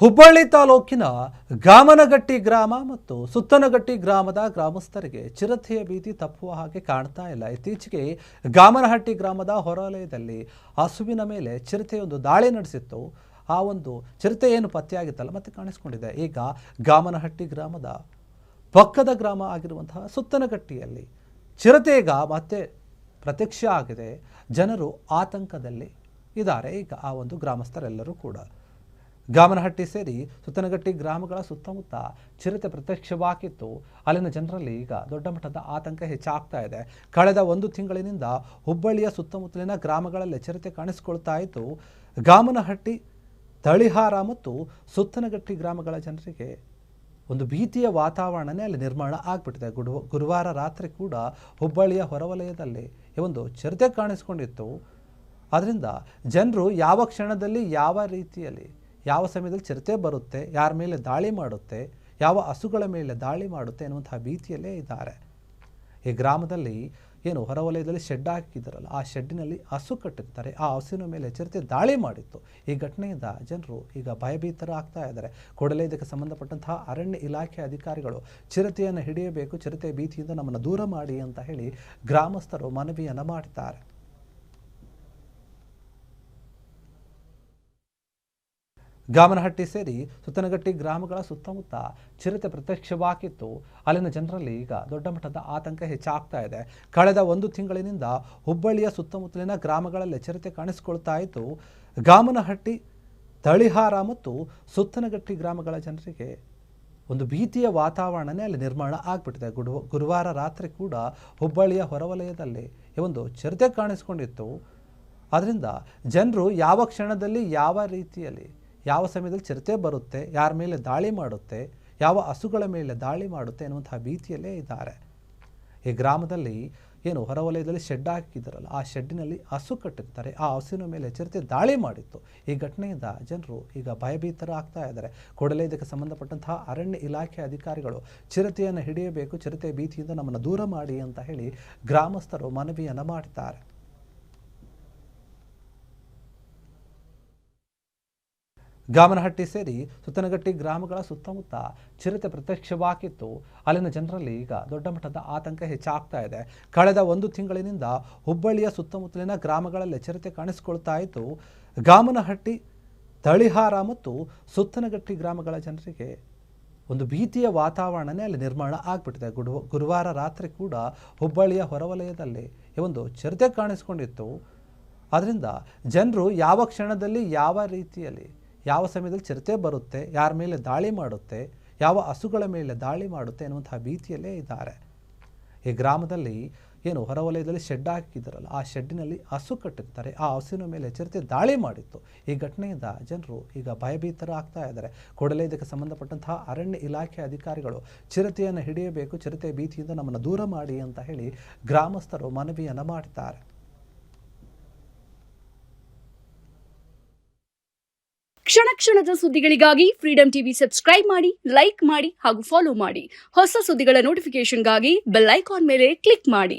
ಹುಬ್ಬಳ್ಳಿ ತಾಲೂಕಿನ ಗಾಮನಗಟ್ಟಿ ಗ್ರಾಮ ಮತ್ತು ಸುತ್ತನಗಟ್ಟಿ ಗ್ರಾಮದ ಗ್ರಾಮಸ್ಥರಿಗೆ ಚಿರತೆಯ ಭೀತಿ ತಪ್ಪುವ ಹಾಗೆ ಕಾಣ್ತಾ ಇಲ್ಲ. ಇತ್ತೀಚೆಗೆ ಗಾಮನಹಟ್ಟಿ ಗ್ರಾಮದ ಹೊರವಲಯದಲ್ಲಿ ಹಸುವಿನ ಮೇಲೆ ಚಿರತೆಯೊಂದು ದಾಳಿ ನಡೆಸಿತ್ತು. ಆ ಒಂದು ಚಿರತೆ ಏನು ಪತ್ತೆಯಾಗಿತ್ತಲ್ಲ ಮತ್ತೆ ಕಾಣಿಸ್ಕೊಂಡಿದೆ. ಈಗ ಗಾಮನಹಟ್ಟಿ ಗ್ರಾಮದ ಪಕ್ಕದ ಗ್ರಾಮ ಆಗಿರುವಂತಹ ಸುತ್ತನಗಟ್ಟಿಯಲ್ಲಿ ಚಿರತೆ ಈಗ ಮತ್ತೆ ಪ್ರತ್ಯಕ್ಷ ಆಗಿದೆ. ಜನರು ಆತಂಕದಲ್ಲಿ ಇದ್ದಾರೆ. ಈಗ ಆ ಒಂದು ಗ್ರಾಮಸ್ಥರೆಲ್ಲರೂ ಕೂಡ ಗಾಮನಹಟ್ಟಿ ಸೇರಿ ಸುತ್ತನಗಟ್ಟಿ ಗ್ರಾಮಗಳ ಸುತ್ತಮುತ್ತ ಚಿರತೆ ಪ್ರತ್ಯಕ್ಷವಾಗಿತ್ತು. ಅಲ್ಲಿನ ಜನರಲ್ಲಿ ಈಗ ದೊಡ್ಡ ಮಟ್ಟದ ಆತಂಕ ಹೆಚ್ಚಾಗ್ತಾ ಇದೆ. ಕಳೆದ 1 ತಿಂಗಳಿನಿಂದ ಹುಬ್ಬಳ್ಳಿಯ ಸುತ್ತಮುತ್ತಲಿನ ಗ್ರಾಮಗಳಲ್ಲಿ ಚಿರತೆ ಕಾಣಿಸಿಕೊಳ್ತಾ ಇತ್ತು. ಗಾಮನಹಟ್ಟಿ, ತಳಿಹಾರ ಮತ್ತು ಸುತ್ತನಗಟ್ಟಿ ಗ್ರಾಮಗಳ ಜನರಿಗೆ ಒಂದು ಭೀತಿಯ ವಾತಾವರಣನೇ ಅಲ್ಲಿ ನಿರ್ಮಾಣ ಆಗಿಬಿಟ್ಟಿದೆ. ಗುರುವಾರ ರಾತ್ರಿ ಕೂಡ ಹುಬ್ಬಳ್ಳಿಯ ಹೊರವಲಯದಲ್ಲಿ ಈ ಒಂದು ಚಿರತೆ ಕಾಣಿಸ್ಕೊಂಡಿತ್ತು. ಅದರಿಂದ ಜನರು ಯಾವ ಕ್ಷಣದಲ್ಲಿ ಯಾವ ರೀತಿಯಲ್ಲಿ ಯಾವ ಸಮಯದಲ್ಲಿ ಚಿರತೆ ಬರುತ್ತೆ, ಯಾರ ಮೇಲೆ ದಾಳಿ ಮಾಡುತ್ತೆ, ಯಾವ ಹಸುಗಳ ಮೇಲೆ ದಾಳಿ ಮಾಡುತ್ತೆ ಅನ್ನುವಂತಹ ಭೀತಿಯಲ್ಲೇ ಇದ್ದಾರೆ. ಈ ಗ್ರಾಮದಲ್ಲಿ ಏನು ಹೊರವಲಯದಲ್ಲಿ ಶೆಡ್ ಹಾಕಿದ್ದಾರಲ್ಲ, ಆ ಶೆಡ್ಡಿನಲ್ಲಿ ಹಸು ಕಟ್ಟಿರ್ತಾರೆ. ಆ ಹಸುವಿನ ಮೇಲೆ ಚಿರತೆ ದಾಳಿ ಮಾಡಿತ್ತು. ಈ ಘಟನೆಯಿಂದ ಜನರು ಈಗ ಭಯಭೀತರಾಗ್ತಾ ಇದ್ದಾರೆ. ಕೂಡಲೇ ಇದಕ್ಕೆ ಸಂಬಂಧಪಟ್ಟಂತಹ ಅರಣ್ಯ ಇಲಾಖೆ ಅಧಿಕಾರಿಗಳು ಚಿರತೆಯನ್ನು ಹಿಡಿಯಬೇಕು, ಚಿರತೆ ಭೀತಿಯಿಂದ ನಮ್ಮನ್ನು ದೂರ ಮಾಡಿ ಅಂತ ಹೇಳಿ ಗ್ರಾಮಸ್ಥರು ಮನವಿಯನ್ನು ಮಾಡ್ತಾರೆ. ಗಾಮನಹಟ್ಟಿ ಸೇರಿ ಸುತ್ತನಗಟ್ಟಿ ಗ್ರಾಮಗಳ ಸುತ್ತಮುತ್ತ ಚಿರತೆ ಪ್ರತ್ಯಕ್ಷವಾಗಿತ್ತು. ಅಲ್ಲಿನ ಜನರಲ್ಲಿ ಈಗ ದೊಡ್ಡ ಮಟ್ಟದ ಆತಂಕ ಹೆಚ್ಚಾಗ್ತಾ ಇದೆ. ಕಳೆದ 1 ತಿಂಗಳಿನಿಂದ ಹುಬ್ಬಳ್ಳಿಯ ಸುತ್ತಮುತ್ತಲಿನ ಗ್ರಾಮಗಳಲ್ಲಿ ಚಿರತೆ ಕಾಣಿಸಿಕೊಳ್ತಾ ಇತ್ತು. ಗಾಮನಹಟ್ಟಿ, ತಳಿಹಾರ ಮತ್ತು ಸುತ್ತನಗಟ್ಟಿ ಗ್ರಾಮಗಳ ಜನರಿಗೆ ಒಂದು ಭೀತಿಯ ವಾತಾವರಣನೇ ಅಲ್ಲಿ ನಿರ್ಮಾಣ ಆಗಿಬಿಟ್ಟಿದೆ. ಗುರುವಾರ ರಾತ್ರಿ ಕೂಡ ಹುಬ್ಬಳ್ಳಿಯ ಹೊರವಲಯದಲ್ಲಿ ಈ ಒಂದು ಚಿರತೆ ಕಾಣಿಸ್ಕೊಂಡಿತ್ತು. ಅದರಿಂದ ಜನರು ಯಾವ ಕ್ಷಣದಲ್ಲಿ ಯಾವ ರೀತಿಯಲ್ಲಿ ಯಾವ ಸಮಯದಲ್ಲಿ ಚಿರತೆ ಬರುತ್ತೆ, ಯಾರ ಮೇಲೆ ದಾಳಿ ಮಾಡುತ್ತೆ, ಯಾವ ಹಸುಗಳ ಮೇಲೆ ದಾಳಿ ಮಾಡುತ್ತೆ ಅನ್ನುವಂತಹ ಭೀತಿಯಲ್ಲೇ ಇದ್ದಾರೆ. ಈ ಗ್ರಾಮದಲ್ಲಿ ಏನು ಹೊರವಲಯದಲ್ಲಿ ಶೆಡ್ ಹಾಕಿದ್ದಾರಲ್ಲ, ಆ ಶೆಡ್ಡಿನಲ್ಲಿ ಹಸು ಕಟ್ಟಿರ್ತಾರೆ. ಆ ಹಸುವಿನ ಮೇಲೆ ಚಿರತೆ ದಾಳಿ ಮಾಡಿತ್ತು. ಈ ಘಟನೆಯಿಂದ ಜನರು ಈಗ ಭಯಭೀತರಾಗ್ತಾ ಇದ್ದಾರೆ. ಕೂಡಲೇ ಇದಕ್ಕೆ ಸಂಬಂಧಪಟ್ಟಂತಹ ಅರಣ್ಯ ಇಲಾಖೆ ಅಧಿಕಾರಿಗಳು ಚಿರತೆಯನ್ನು ಹಿಡಿಯಬೇಕು, ಚಿರತೆ ಭೀತಿಯಿಂದ ನಮ್ಮನ್ನು ದೂರ ಮಾಡಿ ಅಂತ ಹೇಳಿ ಗ್ರಾಮಸ್ಥರು ಮನವಿಯನ್ನು ಮಾಡ್ತಾರೆ. ಗಾಮನಹಟ್ಟಿ ಸೇರಿ ಸುತ್ತನಗಟ್ಟಿ ಗ್ರಾಮಗಳ ಸುತ್ತಮುತ್ತ ಚಿರತೆ ಪ್ರತ್ಯಕ್ಷವಾಗಿತ್ತು. ಅಲ್ಲಿನ ಜನರಲ್ಲಿ ಈಗ ದೊಡ್ಡ ಮಟ್ಟದ ಆತಂಕ ಹೆಚ್ಚಾಗ್ತಾ ಇದೆ. ಕಳೆದ 1 ತಿಂಗಳಿನಿಂದ ಹುಬ್ಬಳ್ಳಿಯ ಸುತ್ತಮುತ್ತಲಿನ ಗ್ರಾಮಗಳಲ್ಲಿ ಚಿರತೆ ಕಾಣಿಸಿಕೊಳ್ತಾ ಇತ್ತು. ಗಾಮನಹಟ್ಟಿ, ತಳಿಹಾರ ಮತ್ತು ಸುತ್ತನಗಟ್ಟಿ ಗ್ರಾಮಗಳ ಜನರಿಗೆ ಒಂದು ಭೀತಿಯ ವಾತಾವರಣನೇ ಅಲ್ಲಿ ನಿರ್ಮಾಣ ಆಗಿಬಿಟ್ಟಿದೆ. ಗುರುವಾರ ರಾತ್ರಿ ಕೂಡ ಹುಬ್ಬಳ್ಳಿಯ ಹೊರವಲಯದಲ್ಲಿ ಈ ಒಂದು ಚಿರತೆ ಕಾಣಿಸ್ಕೊಂಡಿತ್ತು. ಅದರಿಂದ ಜನರು ಯಾವ ಕ್ಷಣದಲ್ಲಿ ಯಾವ ರೀತಿಯಲ್ಲಿ ಯಾವ ಸಮಯದಲ್ಲಿ ಚಿರತೆ ಬರುತ್ತೆ, ಯಾರ ಮೇಲೆ ದಾಳಿ ಮಾಡುತ್ತೆ, ಯಾವ ಹಸುಗಳ ಮೇಲೆ ದಾಳಿ ಮಾಡುತ್ತೆ ಅನ್ನುವಂತಹ ಭೀತಿಯಲ್ಲೇ ಇದ್ದಾರೆ. ಈ ಗ್ರಾಮದಲ್ಲಿ ಏನು ಹೊರವಲಯದಲ್ಲಿ ಶೆಡ್ ಹಾಕಿದ್ದಾರಲ್ಲ, ಆ ಶೆಡ್ಡಿನಲ್ಲಿ ಹಸು ಕಟ್ಟಿರ್ತಾರೆ. ಆ ಹಸುವಿನ ಮೇಲೆ ಚಿರತೆ ದಾಳಿ ಮಾಡಿತ್ತು. ಈ ಘಟನೆಯಿಂದ ಜನರು ಈಗ ಭಯಭೀತರಾಗ್ತಾ ಇದ್ದಾರೆ. ಕೂಡಲೇ ಇದಕ್ಕೆ ಸಂಬಂಧಪಟ್ಟಂತಹ ಅರಣ್ಯ ಇಲಾಖೆ ಅಧಿಕಾರಿಗಳು ಚಿರತೆಯನ್ನು ಹಿಡಿಯಬೇಕು, ಚಿರತೆ ಭೀತಿಯಿಂದ ನಮ್ಮನ್ನು ದೂರ ಮಾಡಿ ಅಂತ ಹೇಳಿ ಗ್ರಾಮಸ್ಥರು ಮನವಿಯನ್ನು ಮಾಡ್ತಾರೆ. ಕ್ಷಣ ಕ್ಷಣದ ಸುದ್ದಿಗಳಿಗಾಗಿ ಫ್ರೀಡಂ ಟಿವಿ ಸಬ್ಸ್ಕ್ರೈಬ್ ಮಾಡಿ, ಲೈಕ್ ಮಾಡಿ ಹಾಗೂ ಫಾಲೋ ಮಾಡಿ. ಹೊಸ ಸುದ್ದಿಗಳ ನೋಟಿಫಿಕೇಶನ್ಗಾಗಿ ಬೆಲ್ ಐಕಾನ್ ಮೇಲೆ ಕ್ಲಿಕ್ ಮಾಡಿ.